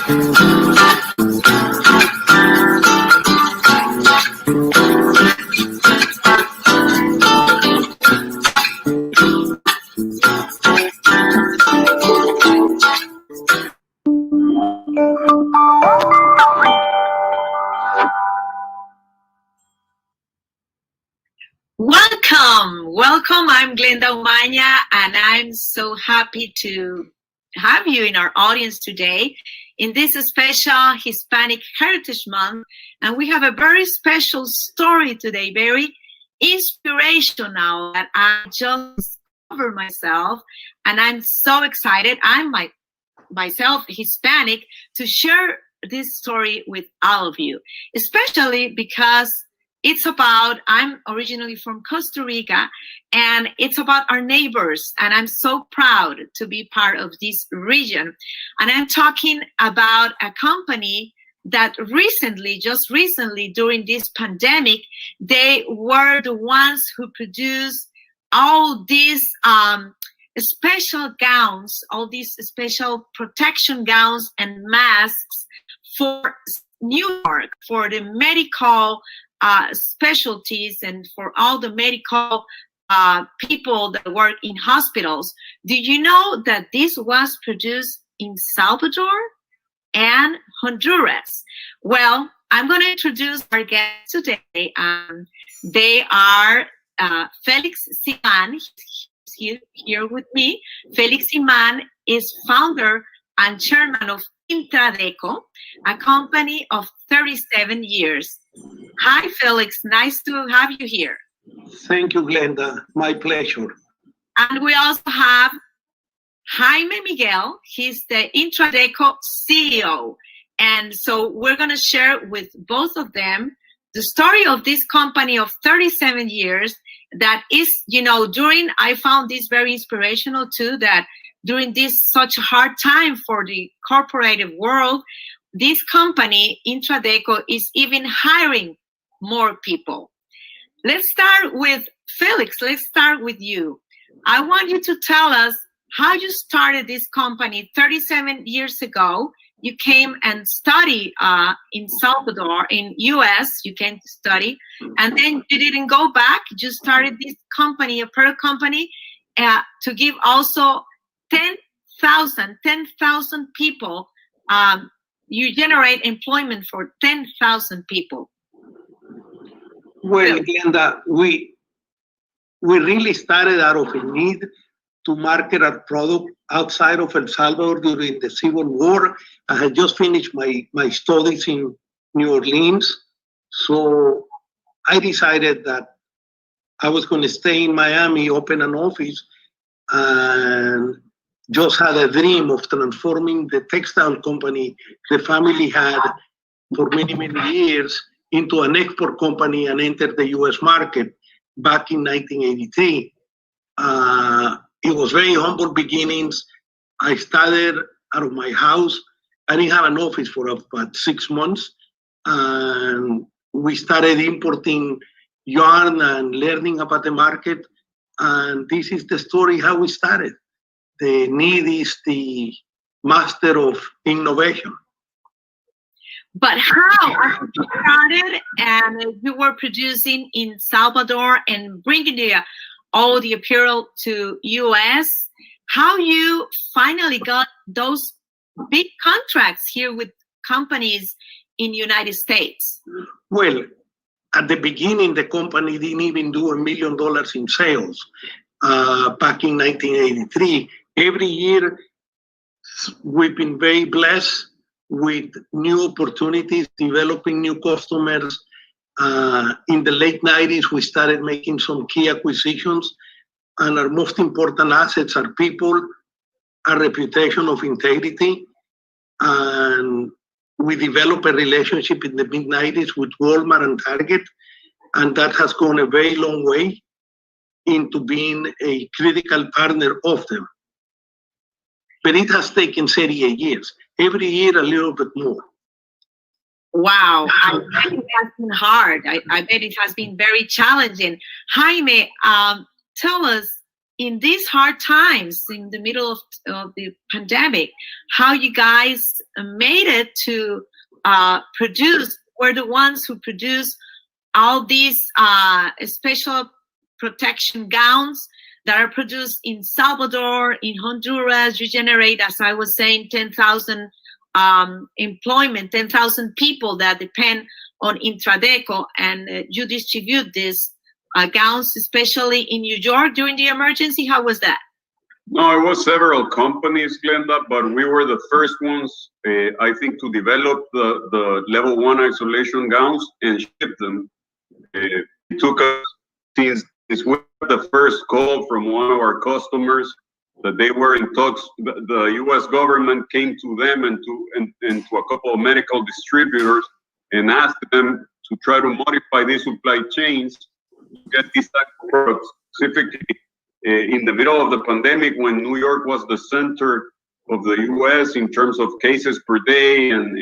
Welcome. I'm Glenda Umaña, and I'm so happy to have you in our audience today in this special Hispanic Heritage Month. And we have a very special story today, very inspirational, that I just discovered myself, and I'm so excited. I'm myself Hispanic to share this story with all of you, especially because it's about, I'm originally from Costa Rica, and it's about our neighbors. And I'm so proud to be part of this region. And I'm talking about a company that just recently during this pandemic, they were the ones who produced all these special gowns, all these special protection gowns and masks for New York, for the medical specialties and for all the medical people that work in hospitals. Do you know that this was produced in Salvador and Honduras? Well, I'm going to introduce our guests today. They are Félix Simán. He's here with me. Félix Simán is founder and chairman of Intradeco, a company of 37 years. Hi, Felix. Nice to have you here. Thank you, Glenda. My pleasure. And we also have Jaime Miguel. He's the Intradeco CEO. And so we're going to share with both of them the story of this company of 37 years that is, I found this very inspirational too, that during this such hard time for the corporate world, this company, Intradeco, is even hiring more people. Let's start with Felix. Let's start with you. I want you to tell us how you started this company 37 years ago. You came and studied in Salvador, in US, you came to study, and then you didn't go back. You started this company, a product company, to give also 10,000 people. You generate employment for 10,000 people. Well, Glenda, we really started out of a need to market our product outside of El Salvador during the Civil War. I had just finished my studies in New Orleans. So I decided that I was going to stay in Miami, open an office, and just had a dream of transforming the textile company the family had for many, many years into an export company and entered the US market back in 1983. It was very humble beginnings. I started out of my house. I didn't have an office for about 6 months. And we started importing yarn and learning about the market. And this is the story how we started. The need is the master of innovation. But how you started and you were producing in Salvador and bringing all the apparel to US, how you finally got those big contracts here with companies in United States? Well, at the beginning, the company didn't even do $1 million in sales back in 1983. Every year, we've been very blessed with new opportunities, developing new customers. In the late 90s, we started making some key acquisitions, and our most important assets are people, a reputation of integrity, and we developed a relationship in the mid-90s with Walmart and Target, and that has gone a very long way into being a critical partner of them. But it has taken 38 years. Every year, a little bit more. Wow, I bet it has been hard. I bet it has been very challenging. Jaime, tell us, in these hard times, in the middle of the pandemic, how you guys made it to produce. We're the ones who produce all these special protection gowns that are produced in Salvador, in Honduras. You generate, as I was saying, 10,000 employment, 10,000 people that depend on Intradeco, and you distribute these gowns, especially in New York during the emergency. How was that? No, it was several companies, Glenda, but we were the first ones, I think, to develop the level 1 isolation gowns and ship them. It took us, since this was the first call from one of our customers, that they were in talks. The U.S. government came to them and to a couple of medical distributors and asked them to try to modify these supply chains to get these type of products, specifically in the middle of the pandemic, when New York was the center of the U.S. in terms of cases per day, and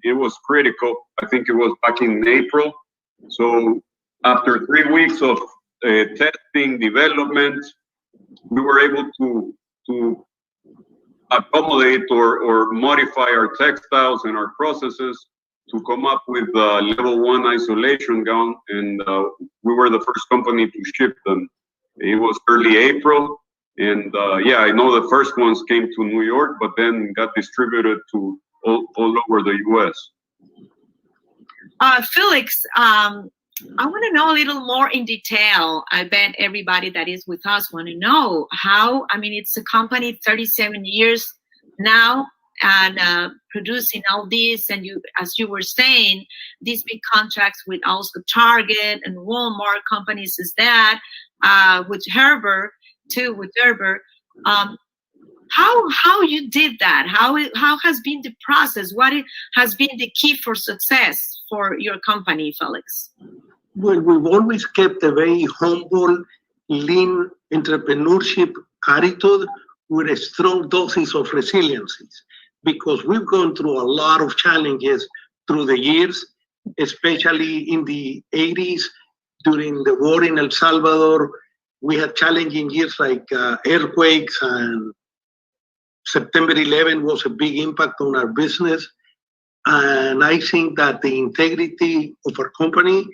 it was critical. I think it was back in April. So after 3 weeks of testing, development, we were able to accommodate or modify our textiles and our processes to come up with the level 1 isolation gown, and we were the first company to ship them. It was early April, and yeah, I know the first ones came to New York, but then got distributed to all over the U.S. Felix, I want to know a little more in detail. I bet everybody that is with us want to know how. I mean, it's a company 37 years now, and producing all this, and you, as you were saying, these big contracts with also Target and Walmart, companies is that, with Herbert too, with Herbert. How you did that? How has been the process? What has been the key for success for your company, Felix? Well, we've always kept a very humble, lean entrepreneurship attitude with a strong doses of resiliency, because we've gone through a lot of challenges through the years, especially in the 80s during the war in El Salvador. We had challenging years like earthquakes, and September 11 was a big impact on our business. And I think that the integrity of our company,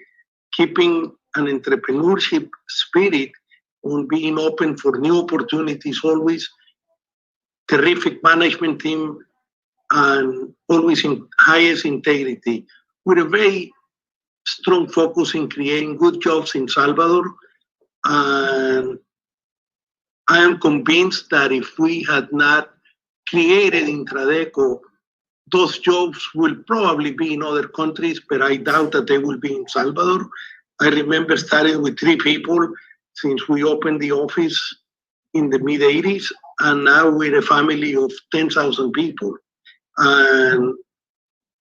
keeping an entrepreneurship spirit on being open for new opportunities always, terrific management team, and always in highest integrity, with a very strong focus in creating good jobs in Salvador. And I am convinced that if we had not created Intradeco, those jobs will probably be in other countries, but I doubt that they will be in Salvador. I remember starting with 3 people since we opened the office in the mid-80s, and now we're a family of 10,000 people. And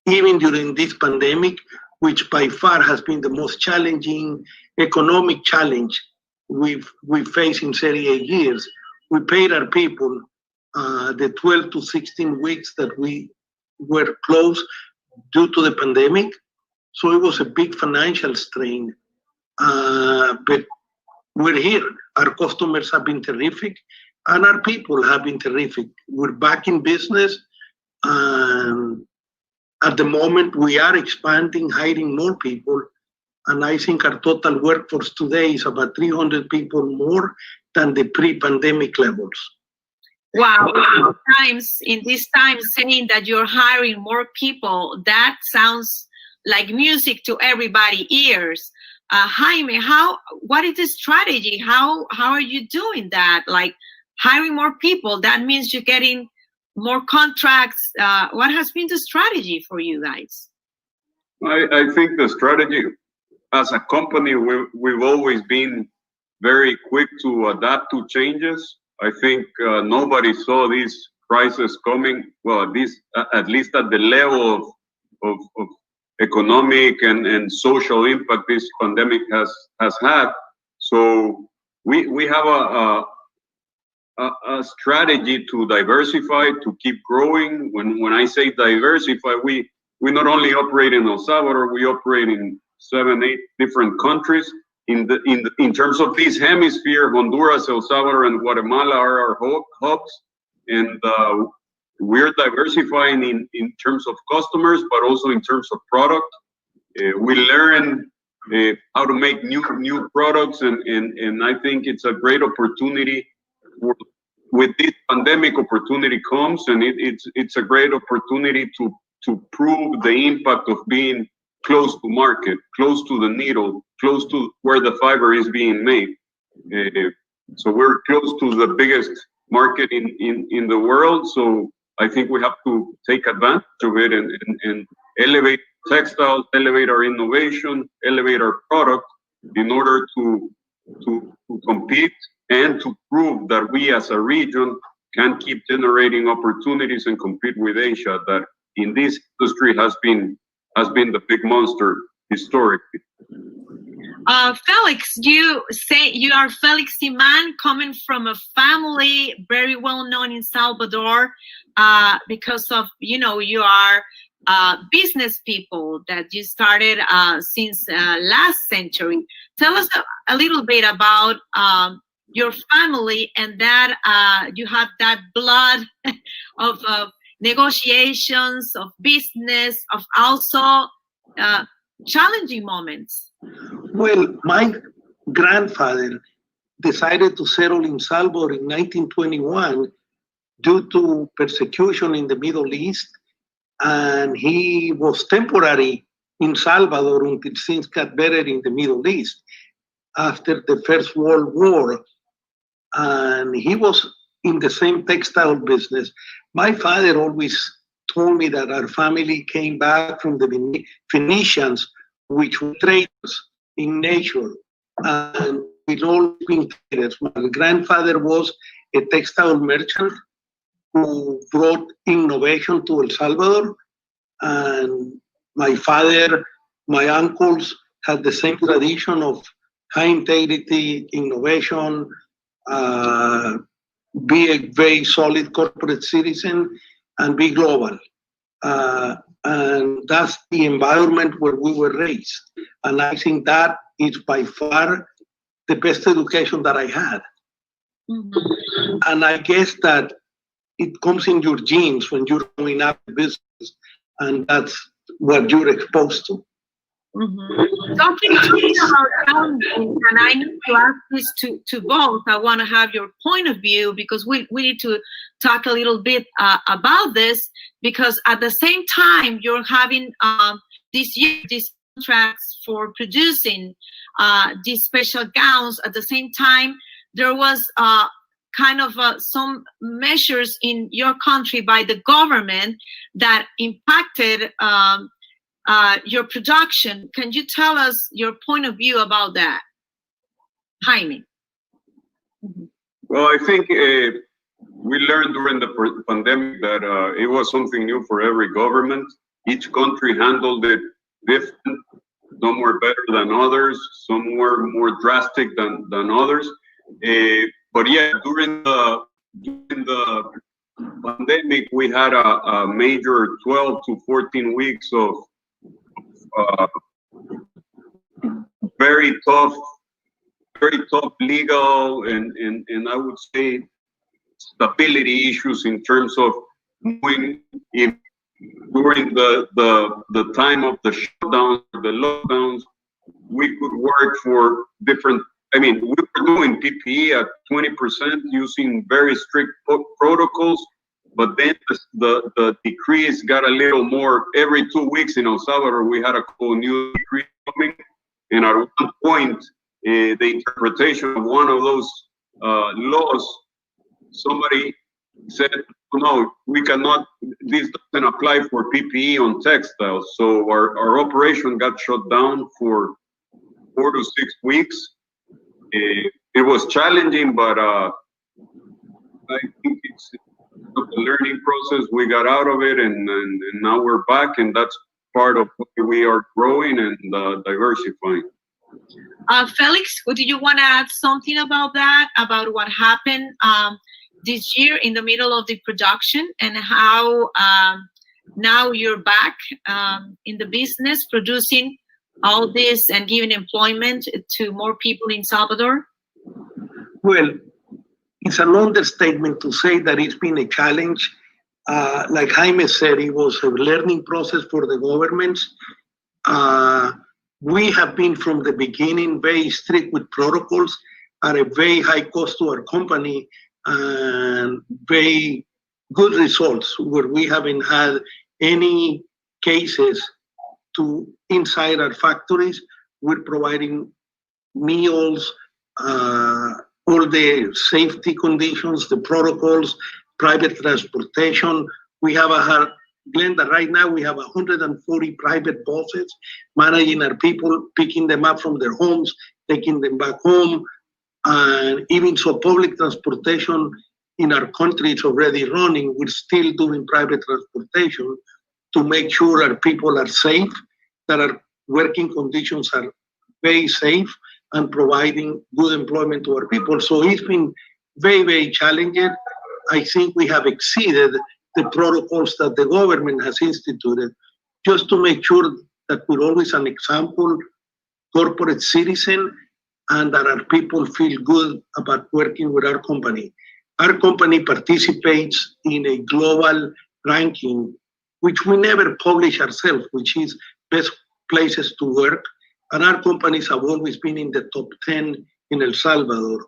even during this pandemic, which by far has been the most challenging economic challenge we've faced in 38 years, we paid our people the 12 to 16 weeks that we were closed due to the pandemic. So it was a big financial strain, but we're here. Our customers have been terrific, and our people have been terrific. We're back in business, and at the moment we are expanding, hiring more people, and I think our total workforce today is about 300 people more than the pre-pandemic levels. Wow. In this time, saying that you're hiring more people, that sounds like music to everybody's ears. Jaime, what is the strategy? How are you doing that? Like hiring more people, that means you're getting more contracts. What has been the strategy for you guys? I think the strategy, as a company, we've always been very quick to adapt to changes. I think nobody saw these crises coming. Well, at least at the level of economic and social impact this pandemic has had. So we have a strategy to diversify, to keep growing. When I say diversify, we not only operate in El Salvador, we operate in 7-8 different countries. in terms of this hemisphere, Honduras, El Salvador, and Guatemala are our hubs, and we're diversifying in terms of customers, but also in terms of product. We learn how to make new products, and I think it's a great opportunity. With this pandemic, opportunity comes, and it's a great opportunity to prove the impact of being close to market, close to the needle, close to where the fiber is being made. So we're close to the biggest market in the world. So I think we have to take advantage of it and elevate textiles, elevate our innovation, elevate our product in order to compete and to prove that we as a region can keep generating opportunities and compete with Asia, that in this industry has been the big monster historically. Felix, you say you are Félix Simán, coming from a family very well known in Salvador, because of, you are business people that you started since last century. Tell us a little bit about your family, and that you have that blood of negotiations, of business, of also challenging moments. Well, my grandfather decided to settle in Salvador in 1921 due to persecution in the Middle East, and he was temporary in Salvador until things got better in the Middle East after the First World War, and he was in the same textile business. My father always told me that our family came back from the Phoenicians, which were traders in nature, and we'd all been traders. My grandfather was a textile merchant who brought innovation to El Salvador, and my father, my uncles had the same tradition of high integrity innovation, be a very solid corporate citizen, and be global. And that's the environment where we were raised. And I think that is by far the best education that I had. Mm-hmm. And I guess that it comes in your genes when you're growing up in business, and that's what you're exposed to. Mm-hmm. Talking about challenging, and I need to ask this to both. I want to have your point of view, because we need to talk a little bit about this, because at the same time you're having these contracts for producing these special gowns. At the same time, there was kind of some measures in your country by the government that impacted your production. Can you tell us your point of view about that, Jaime? Well, I think we learned during the pandemic that it was something new for every government. Each country handled it different. Some were better than others. Some were more drastic than others. But yeah, during the pandemic, we had a major 12 to 14 weeks of very tough legal and I would say stability issues in terms of knowing if during the time of the shutdowns, the lockdowns, we could work for different. I mean, we were doing PPE at 20% using very strict protocols. But then the decrease got a little more. Every 2 weeks in El Salvador, we had a couple new decrees coming. And at one point, the interpretation of one of those laws, somebody said, no, we cannot, this doesn't apply for PPE on textiles. So our operation got shut down for 4 to 6 weeks. It was challenging, but I think it's the learning process. We got out of it, and now we're back, and that's part of what we are growing and diversifying. Felix, do you want to add something about that, about what happened this year in the middle of the production, and how now you're back in the business producing all this and giving employment to more people in Salvador? Well, it's an understatement to say that it's been a challenge. Like Jaime said, it was a learning process for the governments. We have been from the beginning very strict with protocols at a very high cost to our company and very good results where we haven't had any cases to inside our factories. We're providing meals, all the safety conditions, the protocols, private transportation. We have Glenda, right now we have 140 private buses managing our people, picking them up from their homes, taking them back home. And even so, public transportation in our country is already running. We're still doing private transportation to make sure our people are safe, that our working conditions are very safe, and providing good employment to our people. So it's been very, very challenging. I think we have exceeded the protocols that the government has instituted just to make sure that we're always an example corporate citizen and that our people feel good about working with our company. Our company participates in a global ranking, which we never publish ourselves, which is best places to work. And our companies have always been in the top 10 in El Salvador.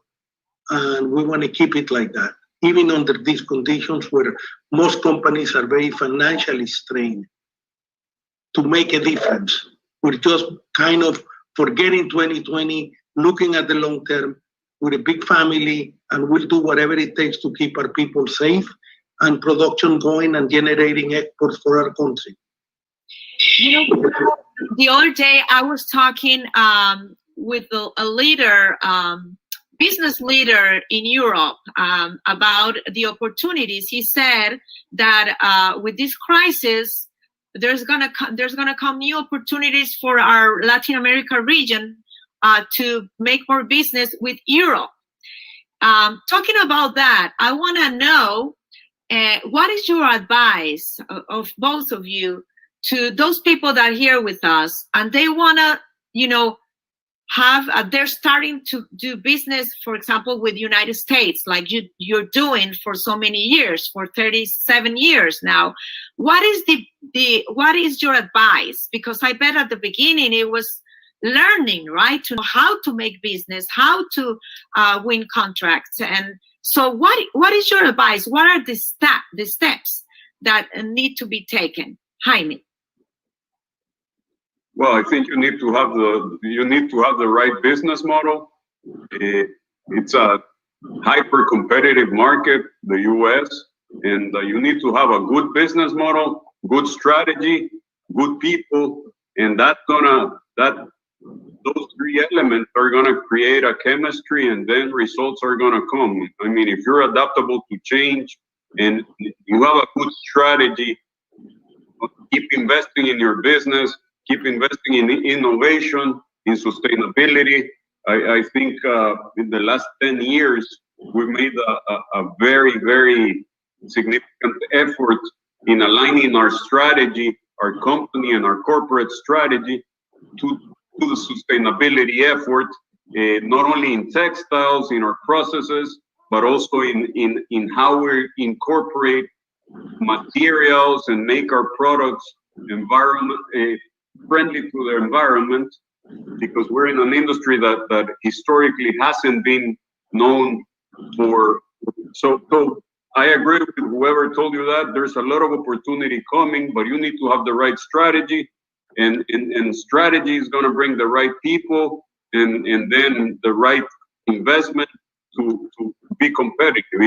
And we want to keep it like that, even under these conditions where most companies are very financially strained. To make a difference, we're just kind of forgetting 2020, looking at the long term. We're a big family, and we'll do whatever it takes to keep our people safe and production going and generating exports for our country. You know, the other day I was talking with a leader, business leader in Europe, about the opportunities. He said that with this crisis, there's gonna come new opportunities for our Latin America region to make more business with Europe. Talking about that, I want to know what is your advice of both of you to those people that are here with us and they want to, you know, have they're starting to do business, for example, with the United States, like you're doing for so many years, for 37 years now. What is what is your advice? Because I bet at the beginning it was learning, right, to know how to make business, how to win contracts. And so what is your advice? What are the steps that need to be taken? Jaime. Well, I think you need to have the right business model. It's a hyper competitive market, the US, and you need to have a good business model, good strategy, good people, and those three elements are gonna create a chemistry, and then results are gonna come. I mean, if you're adaptable to change and you have a good strategy, keep investing in your business, keep investing in innovation, in sustainability. I think in the last 10 years, we've made a very, very significant effort in aligning our strategy, our company and our corporate strategy to the sustainability effort, not only in textiles, in our processes, but also in how we incorporate materials and make our products environment friendly to the environment, because we're in an industry that historically hasn't been known for. So I agree with whoever told you that. There's a lot of opportunity coming, but you need to have the right strategy, and strategy is going to bring the right people and then the right investment to be competitive.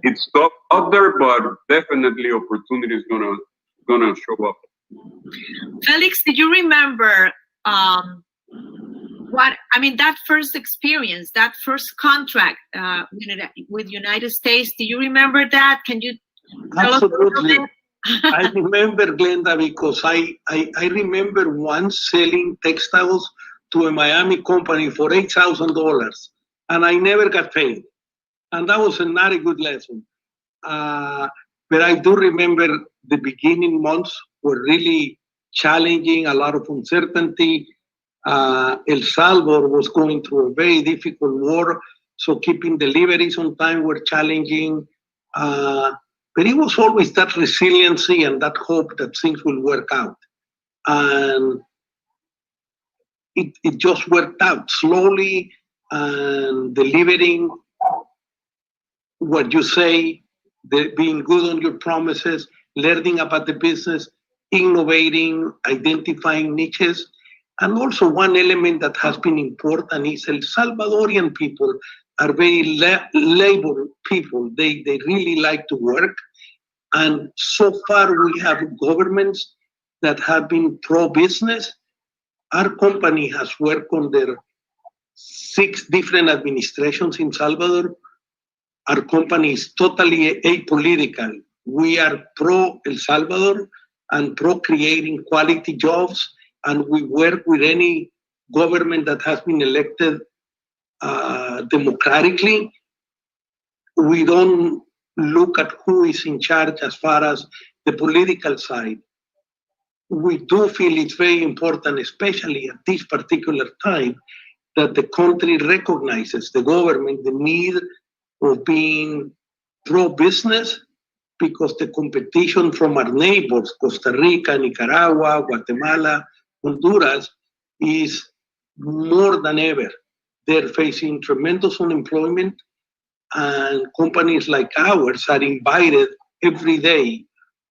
It's tough out there, but definitely opportunity is gonna show up. Felix, did you remember that first experience, that first contract with United States? Do you remember that? Can you tell Absolutely. us? I remember, Glenda, because I remember once selling textiles to a Miami company for $8,000, and I never got paid. And that was not a good lesson. But I do remember the beginning months were really challenging, a lot of uncertainty. El Salvador was going through a very difficult war, so keeping deliveries on time were challenging. But it was always that resiliency and that hope that things will work out. And it just worked out slowly, and delivering what you say, being good on your promises, learning about the business, innovating, identifying niches. And also one element that has been important is El Salvadorian people are very labor people. They really like to work. And so far we have governments that have been pro-business. Our company has worked under 6 different administrations in Salvador. Our company is totally apolitical. We are pro-El Salvador and pro-creating quality jobs, and we work with any government that has been elected democratically. We don't look at who is in charge as far as the political side. We do feel it's very important, especially at this particular time, that the country recognizes, the government, the need of being pro-business, because the competition from our neighbors, Costa Rica, Nicaragua, Guatemala, Honduras, is more than ever. They're facing tremendous unemployment, and companies like ours are invited every day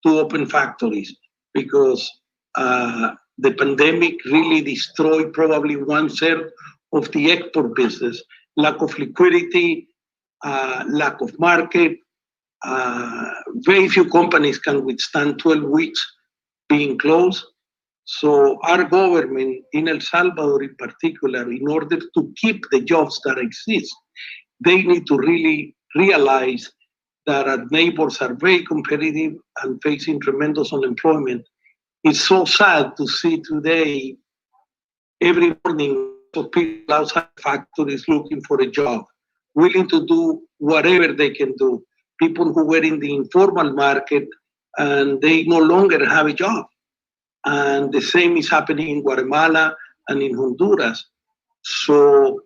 to open factories, because the pandemic really destroyed probably 1/3 of the export business. Lack of liquidity, lack of market. Very few companies can withstand 12 weeks being closed. So our government in El Salvador in particular, in order to keep the jobs that exist, they need to really realize that our neighbors are very competitive and facing tremendous unemployment. It's so sad to see today, every morning, people outside factories looking for a job, willing to do whatever they can do. People who were in the informal market and they no longer have a job. And the same is happening in Guatemala and in Honduras. So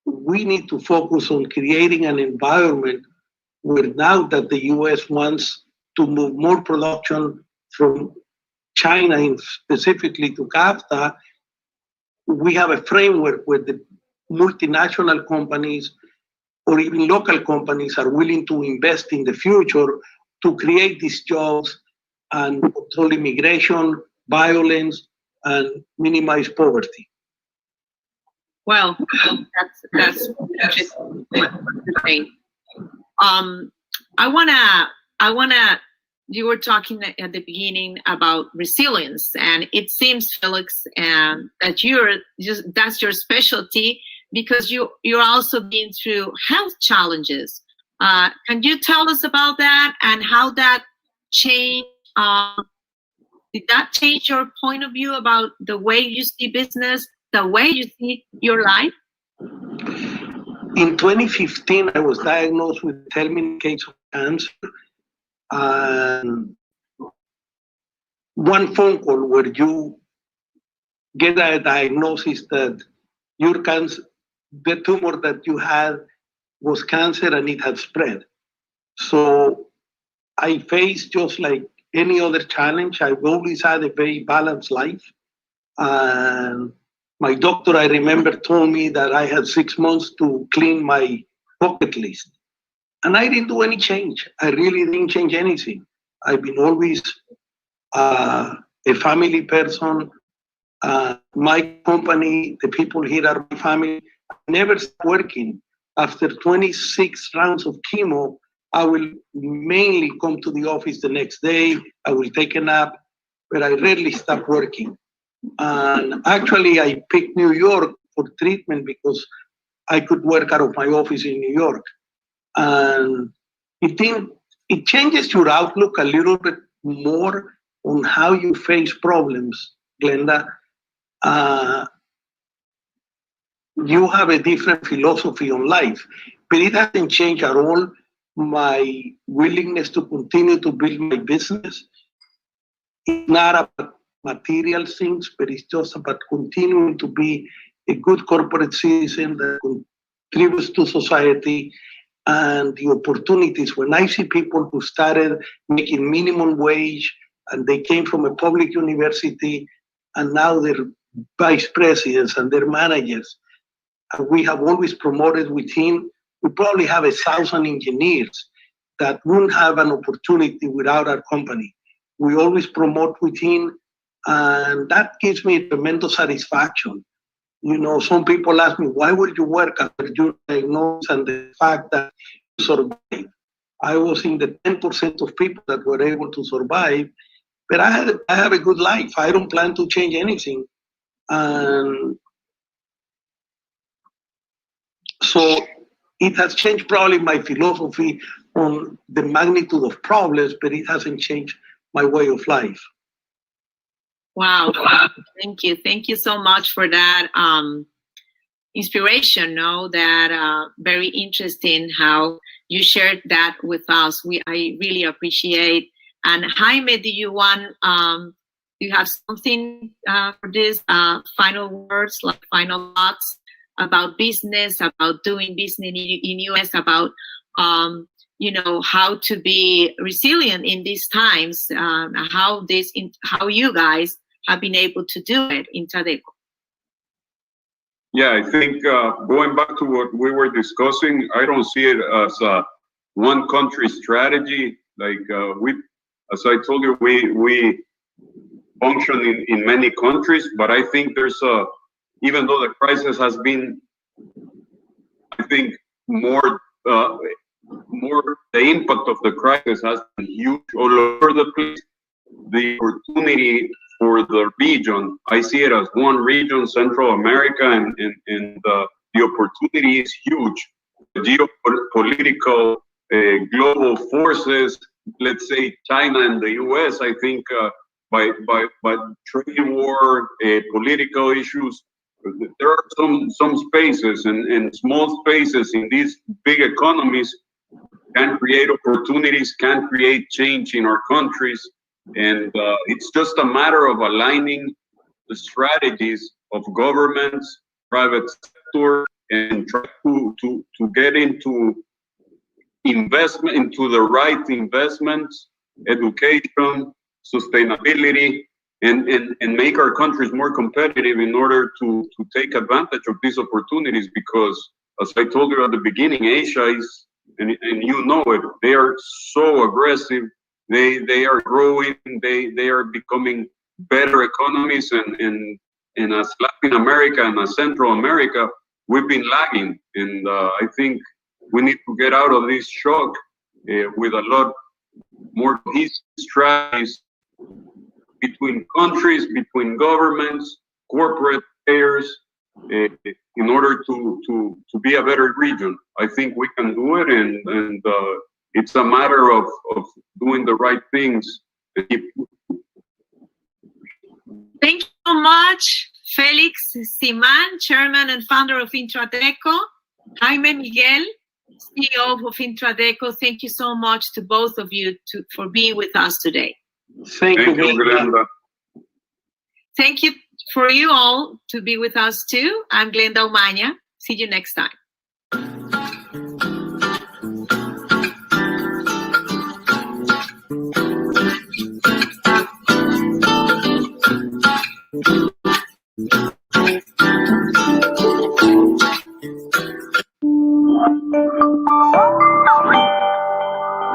we need to focus on creating an environment where, now that the US wants to move more production from China specifically to CAFTA, we have a framework where the multinational companies or even local companies are willing to invest in the future to create these jobs and control immigration, violence, and minimize poverty. Well, that's interesting. I wanna. You were talking at the beginning about resilience, and it seems, Felix, that that's your specialty, because you're also been through health challenges. Can you tell us about that and how that changed? Did that change your point of view about the way you see business, the way you see your life? In 2015, I was diagnosed with terminal case of cancer. And one phone call where you get a diagnosis that your cancer, the tumor that you had was cancer and it had spread. So I faced just like any other challenge. I've always had a very balanced life. And my doctor, I remember, told me that I had 6 months to clean my bucket list. And I didn't do any change. I really didn't change anything. I've been always a family person. My company, the people here are my family. I never stopped working. After 26 rounds of chemo, I will mainly come to the office the next day. I will take a nap, but I rarely stop working. And actually, I picked New York for treatment because I could work out of my office in New York. And it changes your outlook a little bit more on how you face problems, Glenda. You have a different philosophy on life, but it hasn't changed at all my willingness to continue to build my business. It's not about material things, but it's just about continuing to be a good corporate citizen that contributes to society and the opportunities. When I see people who started making minimum wage and they came from a public university and now they're vice presidents and they're managers, and we have always promoted within, we probably have 1,000 engineers that wouldn't have an opportunity without our company. We always promote within, and that gives me tremendous satisfaction. You know, some people ask me, why would you work after your diagnosis and the fact that you survived? I was in the 10% of people that were able to survive, but I have a good life. I don't plan to change anything. And so it has changed probably my philosophy on the magnitude of problems, but it hasn't changed my way of life. Wow. Thank you. Thank you so much for that inspiration. No, that very interesting how you shared that with us. I really appreciate. And Jaime, do you have something for this final words, like final thoughts about business, about doing business in US, about how to be resilient in these times, how you guys have been able to do it in Tradeco? Yeah, I think going back to what we were discussing, I don't see it as a one country strategy. Like as I told you, we function in many countries, but I think there's even though the crisis has been, I think more the impact of the crisis has been huge all over the place. The opportunity for the region, I see it as one region, Central America, and the opportunity is huge. The geopolitical global forces, let's say China and the US, I think by trade war, political issues, there are some spaces and small spaces in these big economies can create opportunities, can create change in our countries. And it's just a matter of aligning the strategies of governments, private sector, and try to get into investment, into the right investments, education, sustainability, and make our countries more competitive in order to take advantage of these opportunities. Because as I told you at the beginning, Asia is, and you know it, they are so aggressive. They are growing. They are becoming better economies, and as Latin America and as Central America, we've been lagging. And I think we need to get out of this shock with a lot more cohesive strategies between countries, between governments, corporate players, in order to be a better region. I think we can do it, and it's a matter of doing the right things. Thank you so much, Félix Simán, Chairman and Founder of Intradeco, Jaime Miguel, CEO of Intradeco. Thank you so much to both of you for being with us today. Thank you, Glenda. Thank you for you all to be with us too. I'm Glenda Umaña. See you next time.